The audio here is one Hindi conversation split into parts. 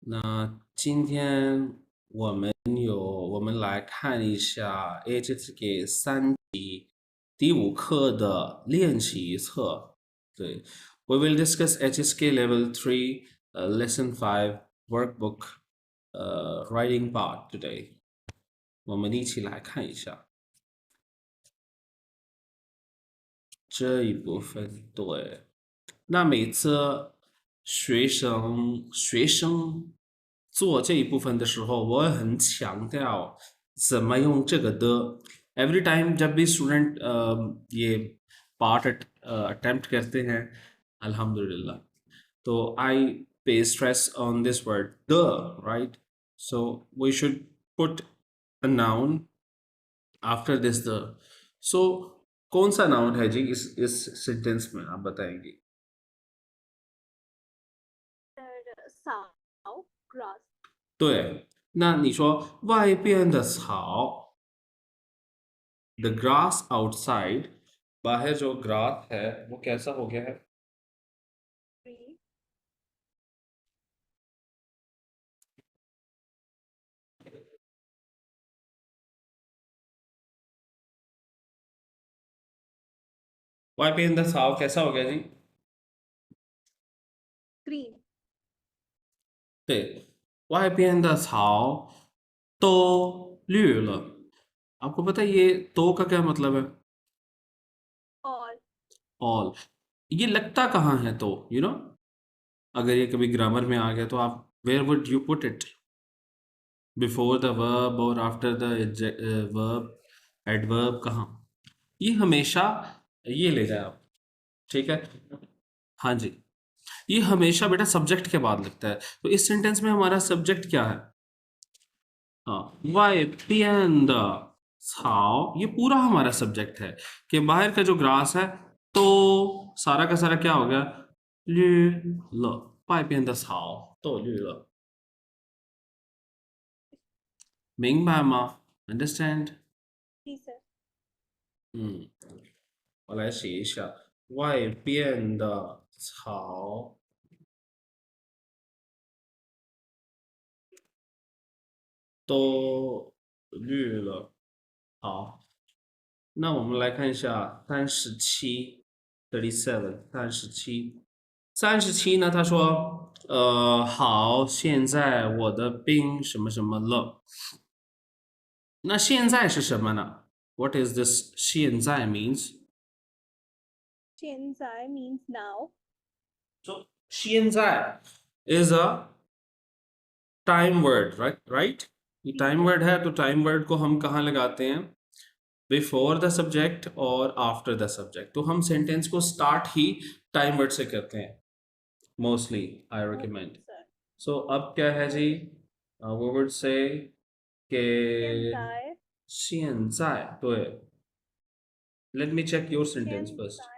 那今天我们来看一下 HSK 第五课的练习册。对，We will discuss HSK Level 3 Lesson 5 Workbook Writing Part today。我们一起来看一下这一部分。对，那每次学生做这一部分的时候，我很强调怎么用这个的。Every time जब भी स्टूडेंट ये पार्ट अटेम्प्ट करते हैं अल्हम्दुलिल्लाह, तो I pay stress on this word the, right? So we should put a noun after this the. So कौन सा नाउन है जी इस सेंटेंस में आप बताएंगे? 扫 grass 对，那你说外边的草，the grass outside，बाहर जो grass है वो कैसा हो गया है? tree 外边的草कैसा हो गया जी? green 对，外边的草都绿了。आपको पता है ये तो का क्या मतलब है? all all. ये लगता कहाँ है तो, अगर ये कभी ग्रामर में आ गया तो आप where would you put it? Before the verb और आफ्टर द वर्ब, एडवर्ब कहाँ? ये हमेशा ये ले जाए आप, ठीक है? हाँ जी, ये हमेशा बेटा सब्जेक्ट के बाद लगता है। तो इस सेंटेंस में हमारा सब्जेक्ट क्या है? हाँ, वाई पियन द छाओ, ये पूरा हमारा सब्जेक्ट है कि बाहर का जो ग्रास है तो सारा का सारा क्या हो गया? लू ल, वाई पियन द छाओ तो लू ल। 明白吗 Understand？ जी sir 嗯，我来写一下，外边的草都绿了。好，那我们来看一下37 37呢？他说，好，现在我的兵什么什么了。那现在是什么呢？What is this 现在 means？现在 means now So 现在 is a time word, right? ये जी टाइम सर वर्ड है, तो टाइम वर्ड को हम कहाँ लगाते हैं? बिफोर द सब्जेक्ट और आफ्टर द सब्जेक्ट। तो हम सेंटेंस को स्टार्ट ही टाइम वर्ड से करते हैं मोस्टली, आई ओके रिकमेंड। सर सो अब क्या है जी? वो वर्ड से के 现在现在对लेट मी चेक योर सेंटेंस 现 फर्स्ट। 在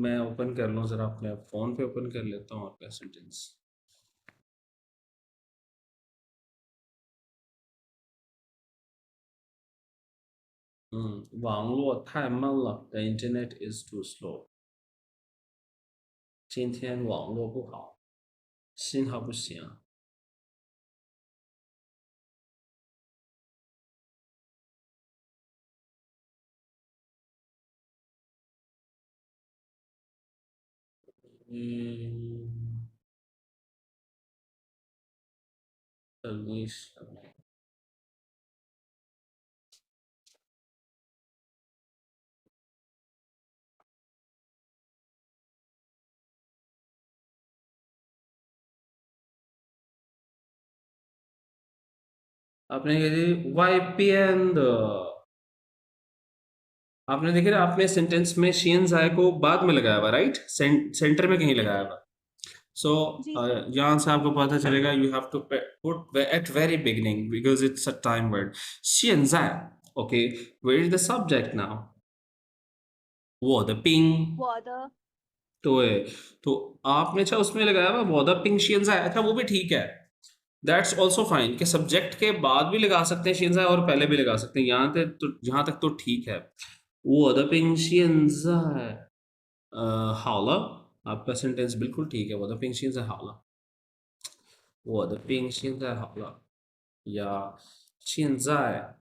मैं ओपन कर लूँ जरा, अपने फोन पे ओपन कर लेता हूँ आपका sentence. 网络太慢了，the internet is too slow。今天网络不好，信号不行。嗯，等一下，आपने कहा जी वाईपीएन द, आपने देखा ना, आपने सेंटेंस में शीन जाय को बाद में लगाया हुआ, राइट? सेंटर में कहीं जी लगाया सर हुआ। सो जी सर यहाँ से आपको पता चलेगा, you have to put at very beginning because it's a time word. शीन जाय, okay, where is the subject now? 我的兵，我的对, तो आपने अच्छा उसमें लगाया हुआ वो द पिंक शियंजा है, अच्छा वो भी ठीक है। दैट्स ऑल्सो फाइन कि सब्जेक्ट के बाद भी लगा सकते हैं शियंजा और पहले भी लगा सकते हैं, यहाँ तक तो ठीक है। 我的兵现在好了, आपका सेंटेंस बिल्कुल ठीक है, 我的兵现在好了。我的病现在好了。Yeah, 现在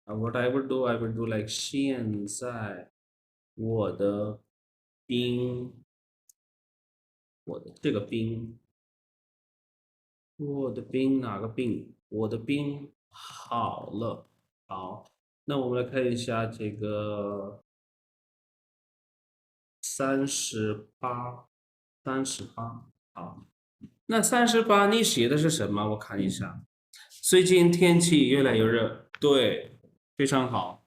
what I would do like 现在我的病，我的这个病，我的病哪个病？我的病好了。好，那我们来看一下这个38，38。好，那38你写的是什么？我看一下。最近天气越来越热，对，非常好。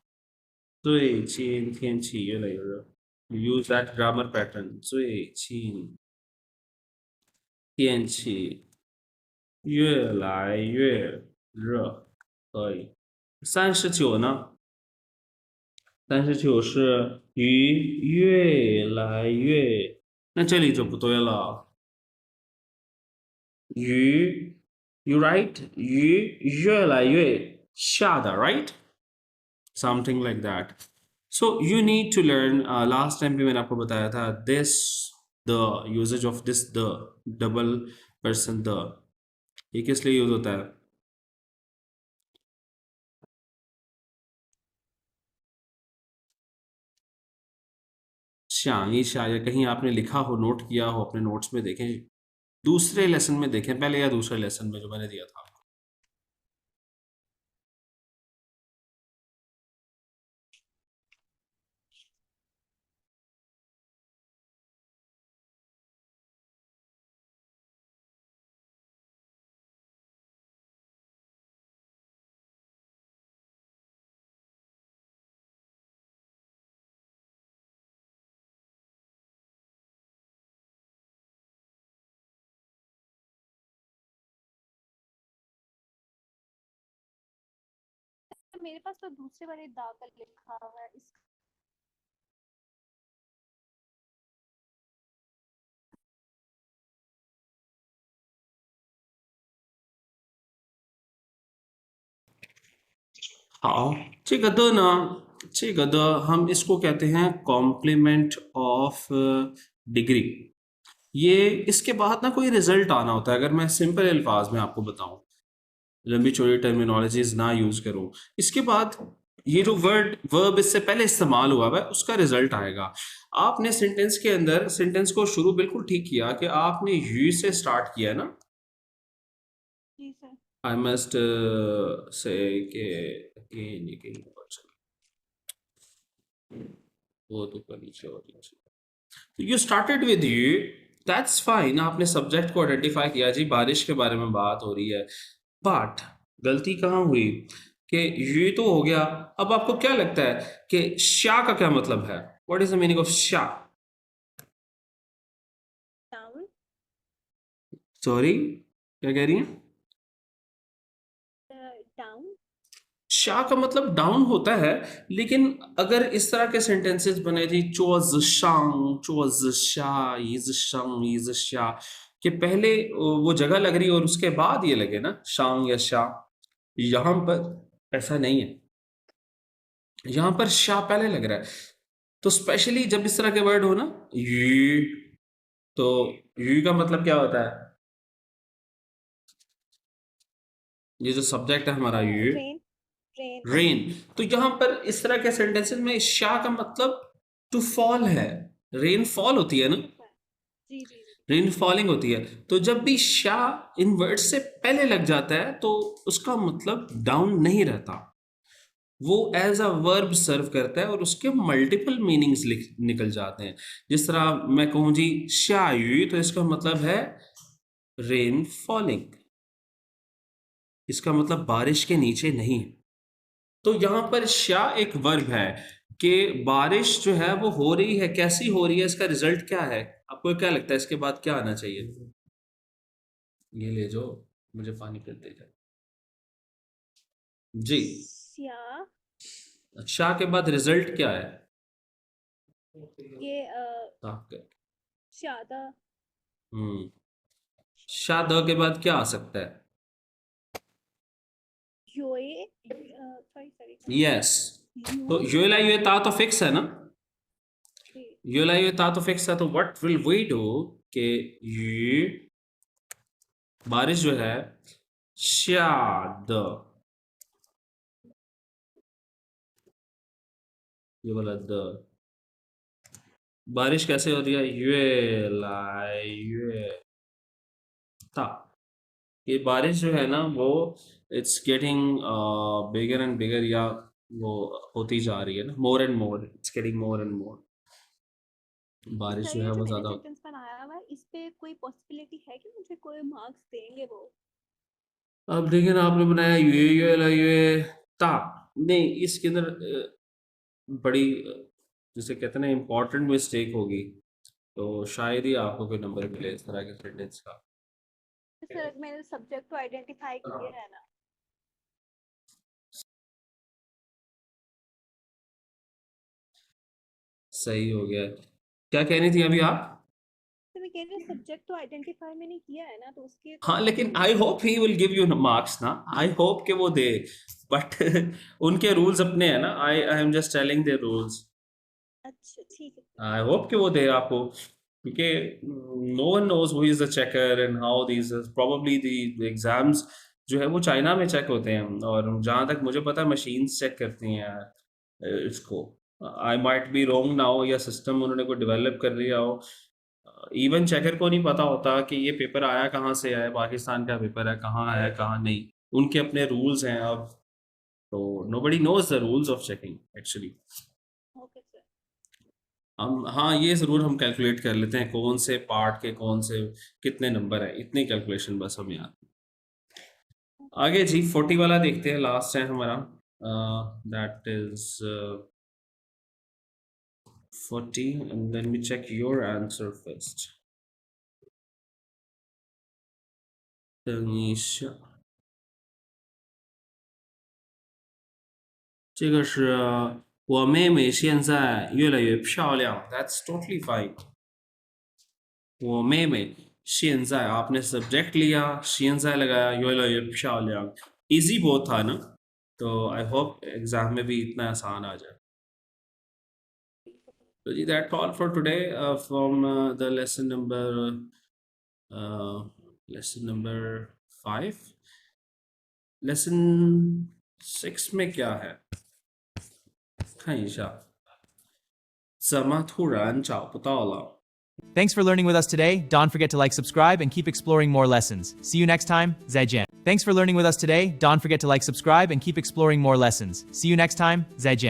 最近天气越来越热。You use that grammar pattern。最近天气越来越热，可以。39呢？39是鱼越来越，那这里就不对了。鱼，you right？鱼越来越下的，right？Something like that. So you need to learn. Last time भी मैंने आपको बताया था this, the usage of this, the double person the, ये किस लिए यूज होता है? 想一下या कहीं आपने लिखा हो, नोट किया हो, अपने नोट्स में देखें, दूसरे लेसन में देखें पहले या दूसरे लेसन में जो मैंने दिया था. मेरे पास तो दूसरे वाले दाखिल लिखा हुआ है इस हाँ, 这个的呢，这个的हम इसको कहते हैं कॉम्प्लीमेंट ऑफ डिग्री. ये इसके बाद ना कोई रिजल्ट आना होता है. अगर मैं सिंपल अल्फाज में आपको बताऊं, लंबी चौड़ी टर्मिनोलॉजीज ना यूज करूं, इसके बाद ये जो वर्ब इससे पहले इस्तेमाल हुआ है उसका रिजल्ट आएगा. आपने सेंटेंस के अंदर सेंटेंस को शुरू बिल्कुल ठीक किया कि आपने यू से स्टार्ट किया ना. जी सर. आई मस्ट से कि again वो तो ऊपर नीचे और नीचे. You started with you, that's fine. आपने सब्जेक्ट को आइडेंटिफाई किया, जी बारिश के बारे में बात हो रही है. बट गलती कहाँ हुई कि ये तो हो गया. अब आपको क्या लगता है कि शा का क्या मतलब है? What is the meaning of शा? डाउन. सॉरी, क्या कह रही हैं? डाउन. शा का मतलब डाउन होता है, लेकिन अगर इस तरह के सेंटेंसेस बने थी चोज शांग चोज शा इज शंग इज शा, कि पहले वो जगह लग रही और उसके बाद ये लगे ना शांग या शा. यहां पर ऐसा नहीं है. यहां पर शा पहले लग रहा है. तो स्पेशली जब इस तरह के वर्ड हो ना यू, तो यू का मतलब क्या होता है? ये जो सब्जेक्ट है हमारा यू, रेन. रेन. रेन. तो यहां पर इस तरह के सेंटेंसेस में शा का मतलब टू फॉल है. रेन फॉल होती है ना, जी जी. रेन फॉलिंग होती है. तो जब भी शा इन वर्ड से पहले लग जाता है तो उसका मतलब डाउन नहीं रहता. वो एज अ वर्ब सर्व करता है और उसके मल्टीपल मीनिंग्स निकल जाते हैं. जिस तरह मैं कहूं जी शायु, तो इसका मतलब है रेन फॉलिंग. इसका मतलब बारिश के नीचे नहीं. तो यहां पर शा एक वर्ब है कि बारिश जो है वो हो रही है. कैसी हो रही है, इसका रिजल्ट क्या है? आपको क्या लगता है इसके बाद क्या आना चाहिए? ये ले जो, मुझे पानी फिर दे जाए जी. शाह के बाद रिजल्ट क्या है? ये शादा. शाद के बाद क्या आ सकता है? योए. यस. तो योला ये ता तो फिक्स है ना. योला ये ता तो फिक्स है. तो व्हाट विल वी डू कि यू बारिश जो है श्या द, ये वाला द, बारिश कैसे होती है, ये लाई ये ता, ये बारिश जो है ना वो it's getting bigger and bigger, या वो होती जा रही है ना, more and more, it's getting more and more, तो बारिश सर जो ये है जो वो मैंने ज्यादा। सेंटेंस बनाया हुआ है इस पे कोई पॉसिबिलिटी है कि मुझे कोई मार्क्स देंगे वो? अब लेकिन आपने बनाया ये ला ये ता, नहीं इसके अंदर बड़ी जिसे कहते हैं ना इम्पोर्टेंट मिस्टेक होगी, तो शायद ही आपको कोई नंबर मिले इस तरह के सेंटेंस का। तो सर मैंने सब्जेक्ट तो आइडेंटिफाई किया है ना। सही हो गया। क्या कह रही थी अभी आप? तो मैं कह रही हूँ सब्जेक्ट तो आइडेंटिफाई मैंने किया है ना, तो उसके हाँ अकॉर्डिंग लेकिन मुझे आई तो। Hope he will give you marks ना, आई होप के वो दे, बट उनके रूल्स अपने हैं ना, I am just telling their rules. अच्छा ठीक है सर। आई होप कि वो दे आपको, क्योंकि no one knows who is the checker and how these probably the exams जो है वो चाइना में चेक होते हैं, और जहाँ तक मुझे पता है मशीन्स चेक करती हैं इसको। I might be wrong now, या सिस्टम उन्होंने कोई डेवलप कर दिया हो, इवन चेकर को नहीं पता होता कि ये पेपर आया कहाँ से है, पाकिस्तान का पेपर है, कहाँ है कहाँ नहीं, उनके अपने रूल्स हैं अब, तो nobody knows the rules of checking actually. Okay sir. हम हाँ ये ज़रूर हम कैलकुलेट कर लेते हैं कौन से पार्ट के कौन से कितने नंबर है, इतनी कैलकुलेशन बस हमें आती है। आगे जी 40 वाला देखते हैं, लास्ट है हमारा, that is 40 and let me check your answer first. 等一下，这个是我妹妹现在越来越漂亮，That's totally fine。我妹妹现在 आपने सब्जेक्ट लिया 现在 लगाया 越来越漂亮इजी बहुत था ना, तो आई होप एग्जाम में भी इतना आसान आ जाए। तो जी that all for today from the lesson number 5। Lesson 6में क्या है, 看一下，怎么突然找不到了？ Thanks for learning with us today. Don't forget to like, subscribe, and keep exploring more lessons. See you next time. Zaijian. Thanks for learning with us today. Don't forget to like, subscribe, and keep exploring more lessons. See you next time. Zaijian.